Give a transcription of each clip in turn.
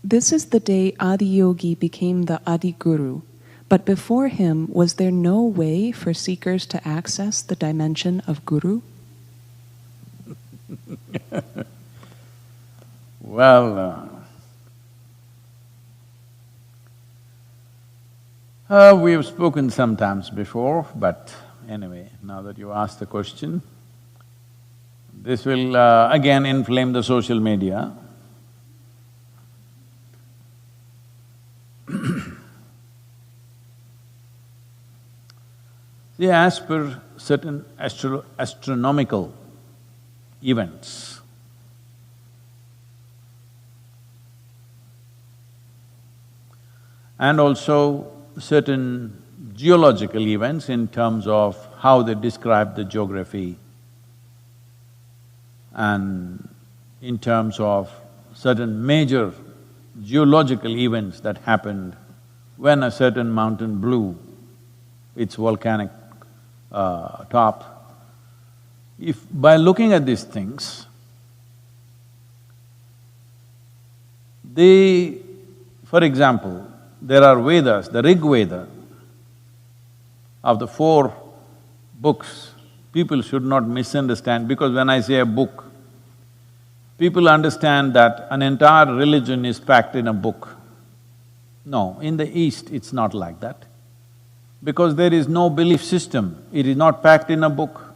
This is the day Adiyogi became the Adiguru, but before him, was there no way for seekers to access the dimension of Guru? Well, we have spoken sometimes before, but anyway, now that you asked the question, this will again inflame the social media. See, as per certain astronomical events, and also certain geological events in terms of how they describe the geography, and in terms of certain major geological events that happened when a certain mountain blew its volcanic top. If by looking at these things, for example, there are Vedas, the Rig Veda, of the 4 books, people should not misunderstand, because when I say a book, people understand that an entire religion is packed in a book. No, in the East it's not like that. Because there is no belief system, it is not packed in a book.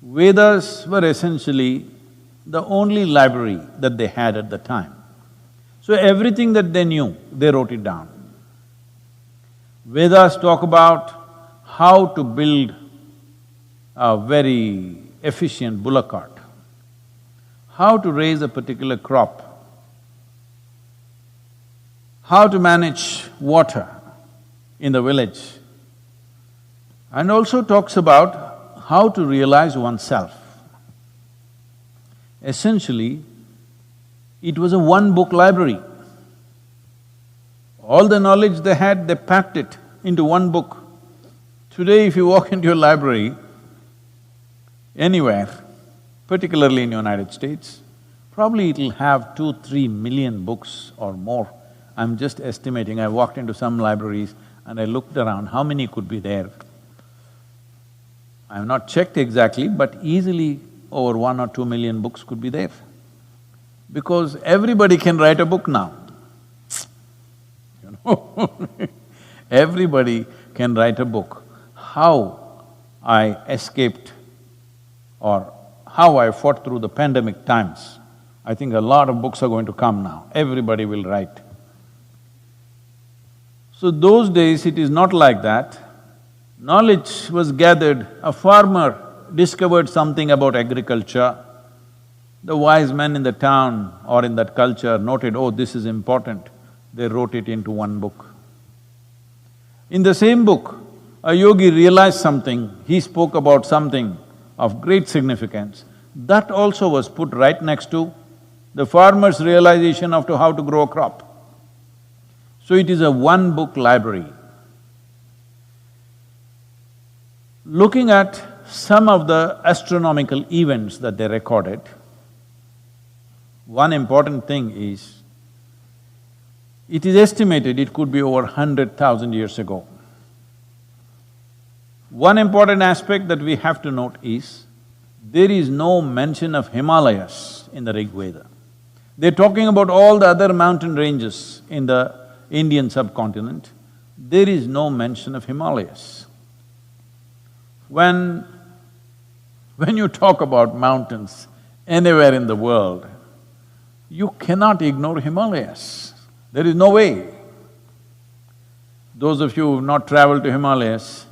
Vedas were essentially the only library that they had at the time. So everything that they knew, they wrote it down. Vedas talk about how to build a very efficient bullock cart, how to raise a particular crop, how to manage water in the village, and also talks about how to realize oneself. Essentially, it was a one-book library. All the knowledge they had, they packed it into one book. Today, if you walk into a library anywhere, particularly in United States, probably it'll have 2-3 million books or more. I'm just estimating, I walked into some libraries and I looked around, how many could be there? I have not checked exactly, but easily over 1 or 2 million books could be there. Because everybody can write a book now, you know everybody can write a book. How I escaped or how I fought through the pandemic times, I think a lot of books are going to come now, everybody will write. So those days it is not like that. Knowledge was gathered, a farmer discovered something about agriculture, the wise men in the town or in that culture noted, oh, this is important, they wrote it into one book. In the same book, a yogi realized something, he spoke about something of great significance, that also was put right next to the farmer's realization of how to grow a crop. So it is a one-book library. Looking at some of the astronomical events that they recorded, one important thing is, it is estimated it could be over 100,000 years ago. One important aspect that we have to note is, there is no mention of Himalayas in the Rig Veda. They're talking about all the other mountain ranges in the Indian subcontinent. There is no mention of Himalayas. When you talk about mountains anywhere in the world, you cannot ignore Himalayas. There is no way. Those of you who have not traveled to Himalayas,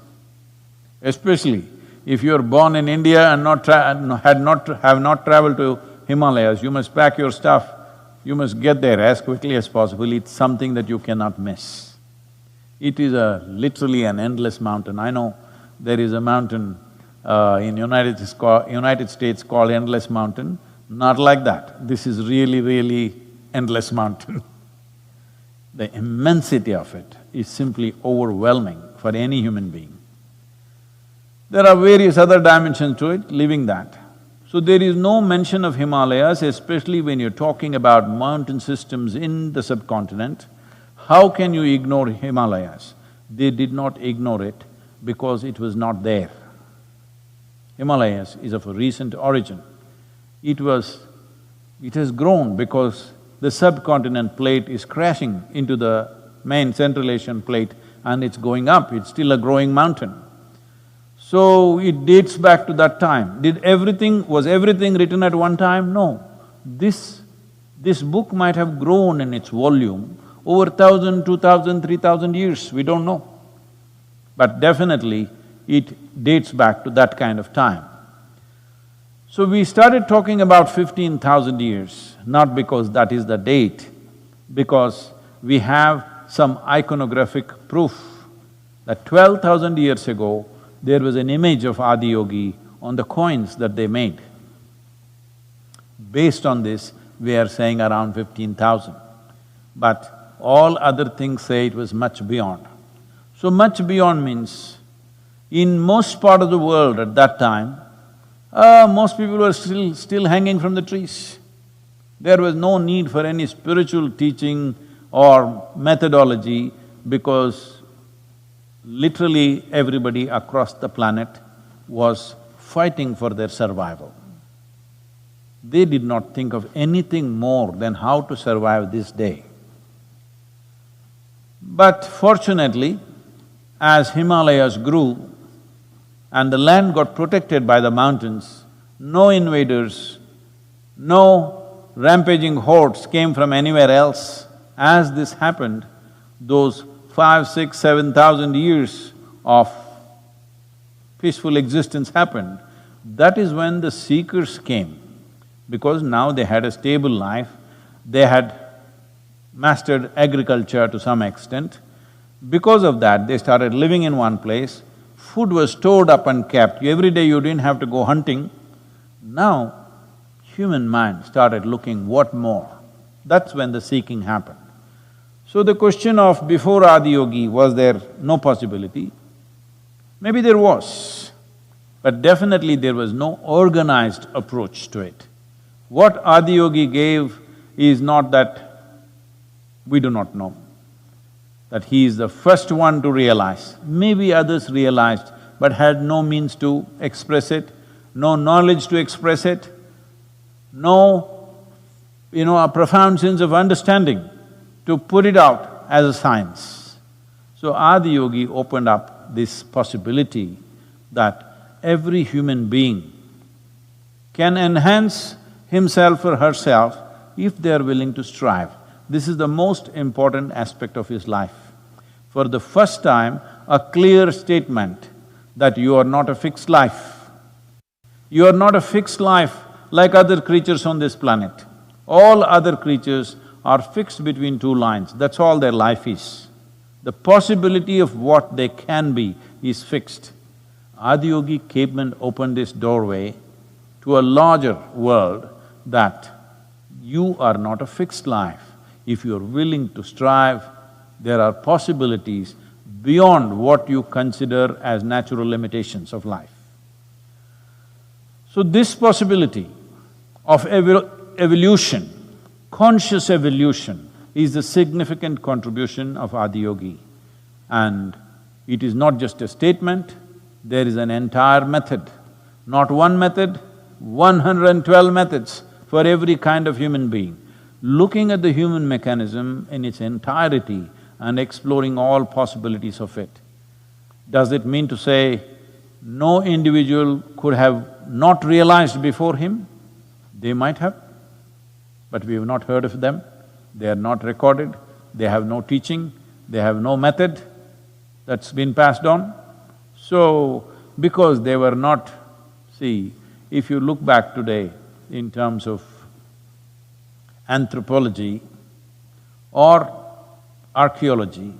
especially if you are born in India and have not traveled to Himalayas, you must pack your stuff, you must get there as quickly as possible. It's something that you cannot miss. It is literally an endless mountain. I know there is a mountain in United States called Endless Mountain. Not like that. This is really, really endless mountain. The immensity of it is simply overwhelming for any human being. There are various other dimensions to it, leaving that. So there is no mention of Himalayas, especially when you're talking about mountain systems in the subcontinent. How can you ignore Himalayas? They did not ignore it because it was not there. Himalayas is of a recent origin. It has grown because the subcontinent plate is crashing into the main Central Asian plate and it's going up, it's still a growing mountain. So it dates back to that time. Was everything written at one time? No. This book might have grown in its volume over 1,000, 2,000, 3,000 years, we don't know. But definitely it dates back to that kind of time. So we started talking about 15,000 years, not because that is the date, because we have some iconographic proof that 12,000 years ago, there was an image of Adiyogi on the coins that they made. Based on this, we are saying around 15,000. But all other things say it was much beyond. So much beyond means, in most part of the world at that time, most people were still hanging from the trees. There was no need for any spiritual teaching or methodology because literally everybody across the planet was fighting for their survival. They did not think of anything more than how to survive this day. But fortunately, as Himalayas grew and the land got protected by the mountains, no invaders, no rampaging hordes came from anywhere else. As this happened, those 5, 6, 7,000 years of peaceful existence happened. That is when the seekers came, because now they had a stable life, they had mastered agriculture to some extent. Because of that, they started living in one place, food was stored up and kept, every day you didn't have to go hunting. Now, human mind started looking what more. That's when the seeking happened. So the question of before Adiyogi, was there no possibility? Maybe there was, but definitely there was no organized approach to it. What Adiyogi gave is not that we do not know, that he is the first one to realize. Maybe others realized but had no means to express it, no knowledge to express it, no, a profound sense of understanding to put it out as a science. So Adiyogi opened up this possibility that every human being can enhance himself or herself if they are willing to strive. This is the most important aspect of his life. For the first time, a clear statement that you are not a fixed life. You are not a fixed life like other creatures on this planet. All other creatures are fixed between two lines, that's all their life is. The possibility of what they can be is fixed. Adiyogi came and opened this doorway to a larger world that you are not a fixed life. If you're willing to strive, there are possibilities beyond what you consider as natural limitations of life. So this possibility of evolution, conscious evolution, is the significant contribution of Adiyogi. And it is not just a statement, there is an entire method. Not one method, 112 methods for every kind of human being. Looking at the human mechanism in its entirety and exploring all possibilities of it. Does it mean to say no individual could have not realized before him? They might have, but we have not heard of them, they are not recorded, they have no teaching, they have no method that's been passed on. So, because they were not… See, if you look back today in terms of anthropology or archaeology,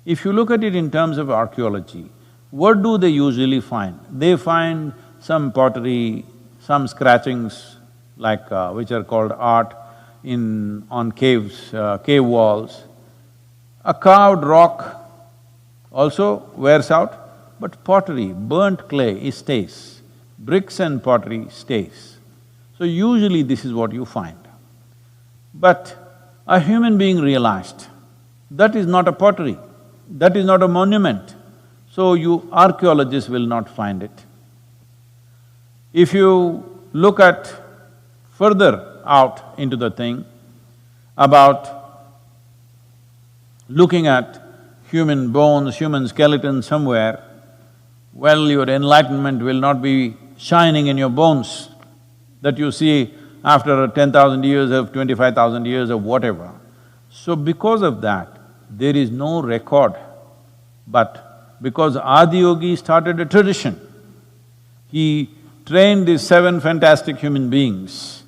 if you look at it in terms of archaeology, what do they usually find? They find some pottery, some scratchings like… which are called art on caves, cave walls. A carved rock also wears out, but pottery, burnt clay, it stays. bricks and pottery stays. So usually this is what you find. But a human being realized, that is not a pottery, that is not a monument, so archaeologists will not find it. If you look at further out into the thing about looking at human bones, human skeleton somewhere, well, your enlightenment will not be shining in your bones that you see after 10,000 years or 25,000 years or whatever. So because of that, there is no record, but because Adiyogi started a tradition, he trained these 7 fantastic human beings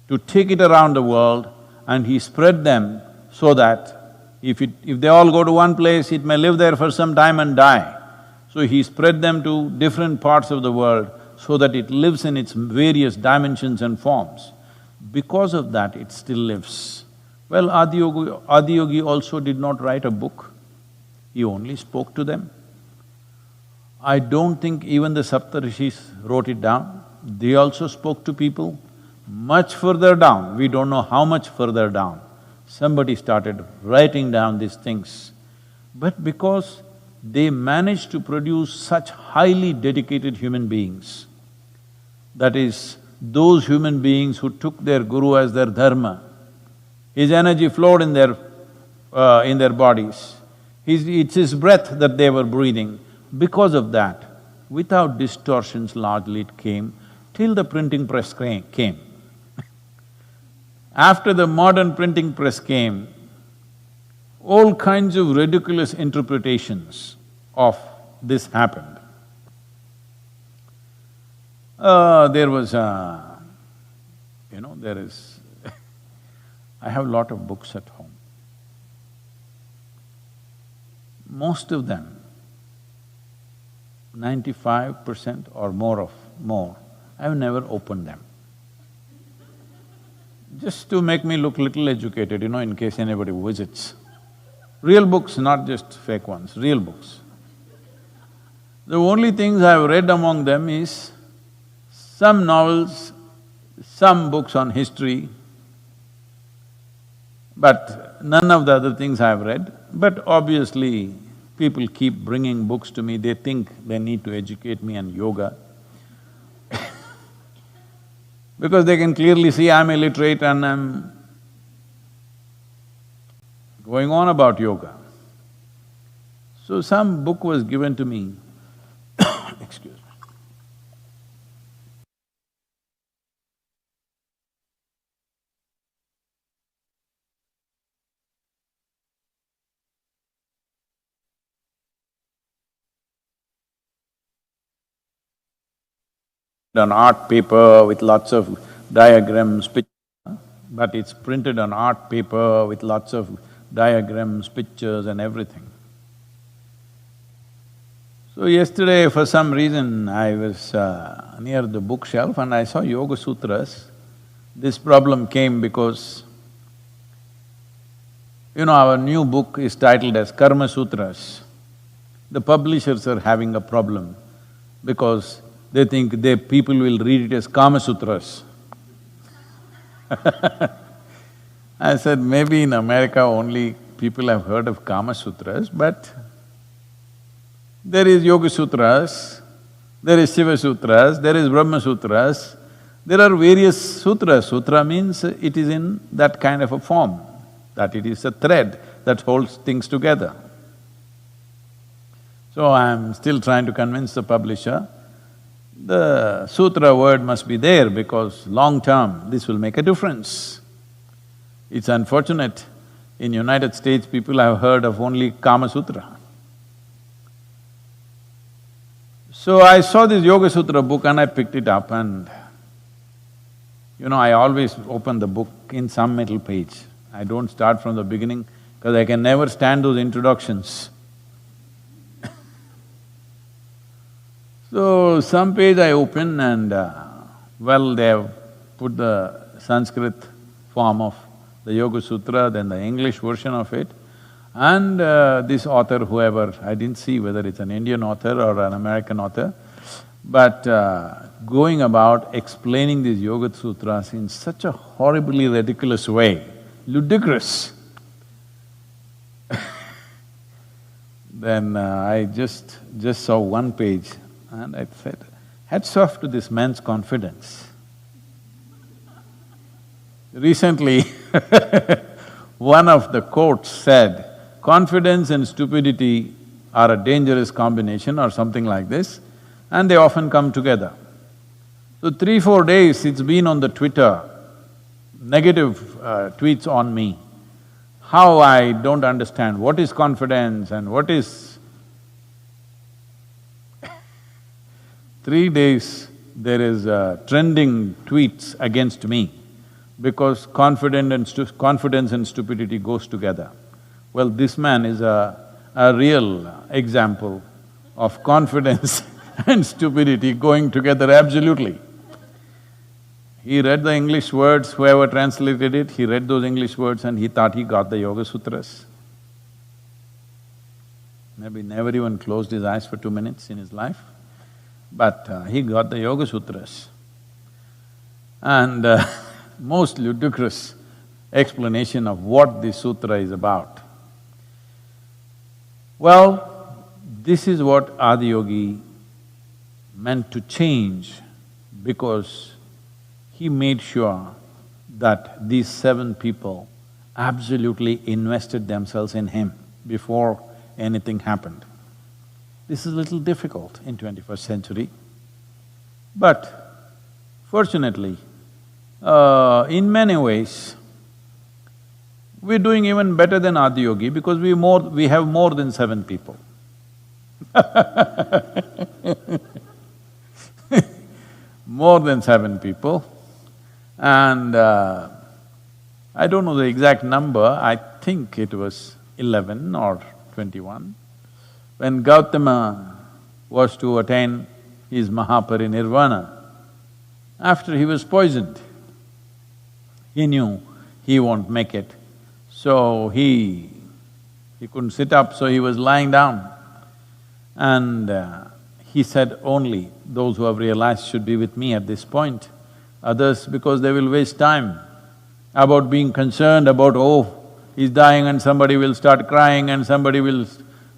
to take it around the world, and he spread them so that if they all go to one place, it may live there for some time and die. So he spread them to different parts of the world so that it lives in its various dimensions and forms. Because of that, it still lives. Well, Adiyogi also did not write a book, he only spoke to them. I don't think even the Saptarishis wrote it down, they also spoke to people. Much further down, we don't know how much further down, somebody started writing down these things. But because they managed to produce such highly dedicated human beings, that is, those human beings who took their guru as their dharma, his energy flowed in their bodies, it's his breath that they were breathing. Because of that, without distortions largely it came, till the printing press came. After the modern printing press came, all kinds of ridiculous interpretations of this happened. There was there is I have a lot of books at home. Most of them, 95% or more, I've never opened them. Just to make me look little educated, in case anybody visits. Real books, not just fake ones, real books. The only things I've read among them is some novels, some books on history, but none of the other things I've read. But obviously, people keep bringing books to me, they think they need to educate me on yoga. Because they can clearly see I'm illiterate and I'm going on about yoga. So some book was given to me, excuse me. On art paper with lots of diagrams, but it's printed on art paper with lots of diagrams, pictures and everything. So yesterday, for some reason, I was near the bookshelf and I saw Yoga Sutras. This problem came because, our new book is titled as Karma Sutras. The publishers are having a problem because they think people will read it as Kama Sutras. I said, maybe in America only people have heard of Kama Sutras, but there is Yoga Sutras, there is Shiva Sutras, there is Brahma Sutras, there are various sutras. Sutra means it is in that kind of a form, that it is a thread that holds things together. So I'm still trying to convince the publisher, the sutra word must be there because long term this will make a difference. It's unfortunate, in United States people have heard of only Kama Sutra. So I saw this Yoga Sutra book and I picked it up and, I always open the book in some middle page. I don't start from the beginning because I can never stand those introductions. So, some page I open and, they have put the Sanskrit form of the Yoga Sutra, then the English version of it, and this author, whoever, I didn't see whether it's an Indian author or an American author, But going about explaining these Yoga Sutras in such a horribly ridiculous way, ludicrous, then I just saw one page and I said, hats off to this man's confidence. Recently, one of the quotes said, confidence and stupidity are a dangerous combination or something like this, and they often come together. So 3-4 days it's been on the Twitter, negative tweets on me. How I don't understand what is confidence and what is… 3 days there is trending tweets against me because confidence and stupidity goes together. Well, this man is a real example of confidence and stupidity going together absolutely. He read the English words, whoever translated it, he read those English words and he thought he got the Yoga Sutras. Maybe never even closed his eyes for 2 minutes in his life, but he got the Yoga Sutras. And most ludicrous explanation of what this sutra is about. Well, this is what Adiyogi meant to change because he made sure that these 7 people absolutely invested themselves in him before anything happened. This is a little difficult in 21st century, but fortunately, in many ways, we're doing even better than Adiyogi because we have more than 7 people. More than 7 people. And I don't know the exact number, I think it was 11 or 21. When Gautama was to attain his Mahaparinirvana, after he was poisoned, he knew he won't make it. So he couldn't sit up, so he was lying down. And he said, only those who have realized should be with me at this point. Others, because they will waste time about being concerned about, oh, he's dying and somebody will start crying and somebody will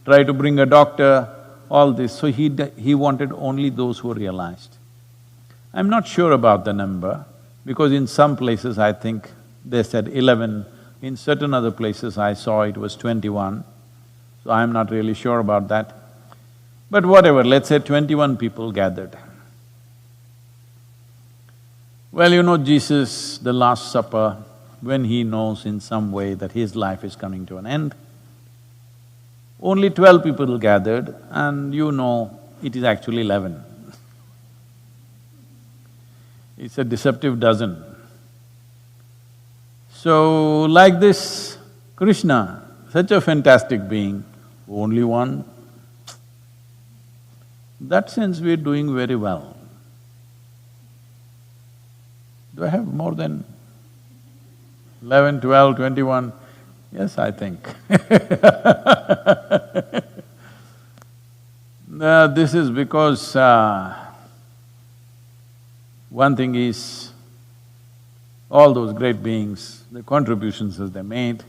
try to bring a doctor, all this. So he wanted only those who realized. I'm not sure about the number, because in some places I think they said 11, in certain other places I saw it was 21, so I'm not really sure about that. But whatever, let's say 21 people gathered. Well, you know, Jesus, the Last Supper, when he knows in some way that his life is coming to an end, only 12 people gathered and you know it is actually 11. It's a deceptive dozen. So, like this, Krishna, such a fantastic being, only one. In that sense, we're doing very well. Do I have more than 11, 12, 21? Yes, I think. This is because one thing is, all those great beings, the contributions that they made,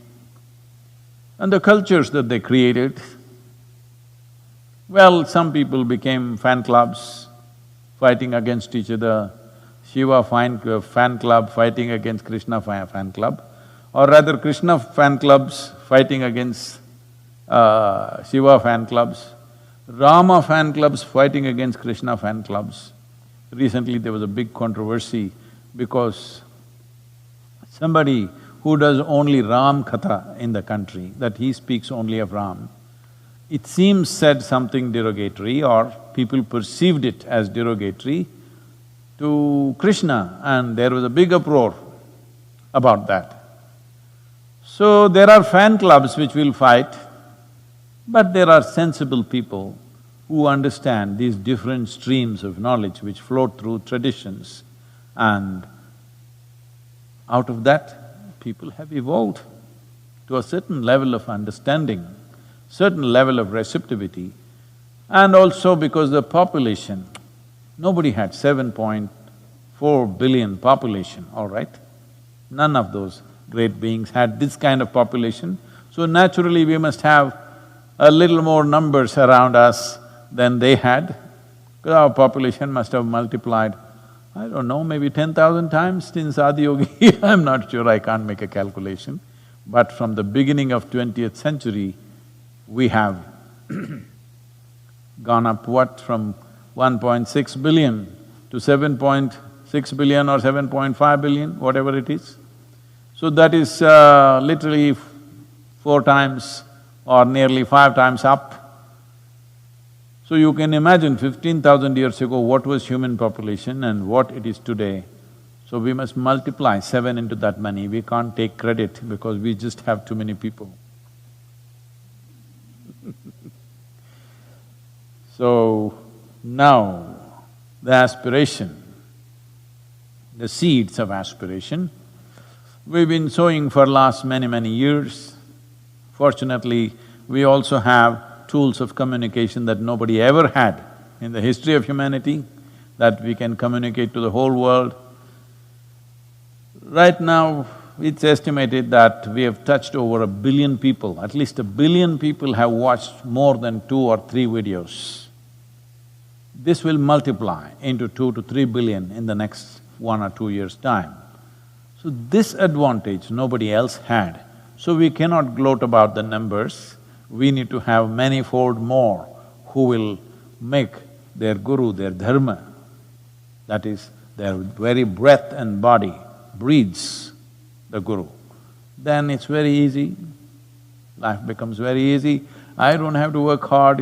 and the cultures that they created. Well, some people became fan clubs, fighting against each other, Shiva fan club fighting against Krishna fan club, or rather Krishna fan clubs fighting against Shiva fan clubs, Rama fan clubs fighting against Krishna fan clubs. Recently there was a big controversy because somebody who does only Ram Katha in the country, that he speaks only of Ram, it seems said something derogatory or people perceived it as derogatory to Krishna, and there was a big uproar about that. So there are fan clubs which will fight, but there are sensible people who understand these different streams of knowledge which float through traditions, and out of that, people have evolved to a certain level of understanding, certain level of receptivity, and also because the population Nobody had 7.4 billion population, all right? None of those great beings had this kind of population. So naturally we must have a little more numbers around us than they had. Our population must have multiplied, I don't know, maybe 10,000 times since Adiyogi. I'm not sure, I can't make a calculation. But from the beginning of 20th century, we have gone up what, from 1.6 billion to 7.6 billion or 7.5 billion, whatever it is. So that is literally 4 times or nearly 5 times up. So you can imagine 15,000 years ago what was human population and what it is today. So we must multiply 7 into that many, we can't take credit because we just have too many people. So now the aspiration, the seeds of aspiration, we've been sowing for last many years. Fortunately, we also have tools of communication that nobody ever had in the history of humanity, that we can communicate to the whole world. Right now, it's estimated that we have touched over 1 billion people, at least 1 billion people have watched more than 2 or 3 videos. This will multiply into 2 to 3 billion in the next 1 or 2 years' time. So this advantage nobody else had. So we cannot gloat about the numbers, we need to have many-fold more who will make their guru, their dharma, that is, their very breath and body breathes the guru. Then it's very easy, life becomes very easy. I don't have to work hard,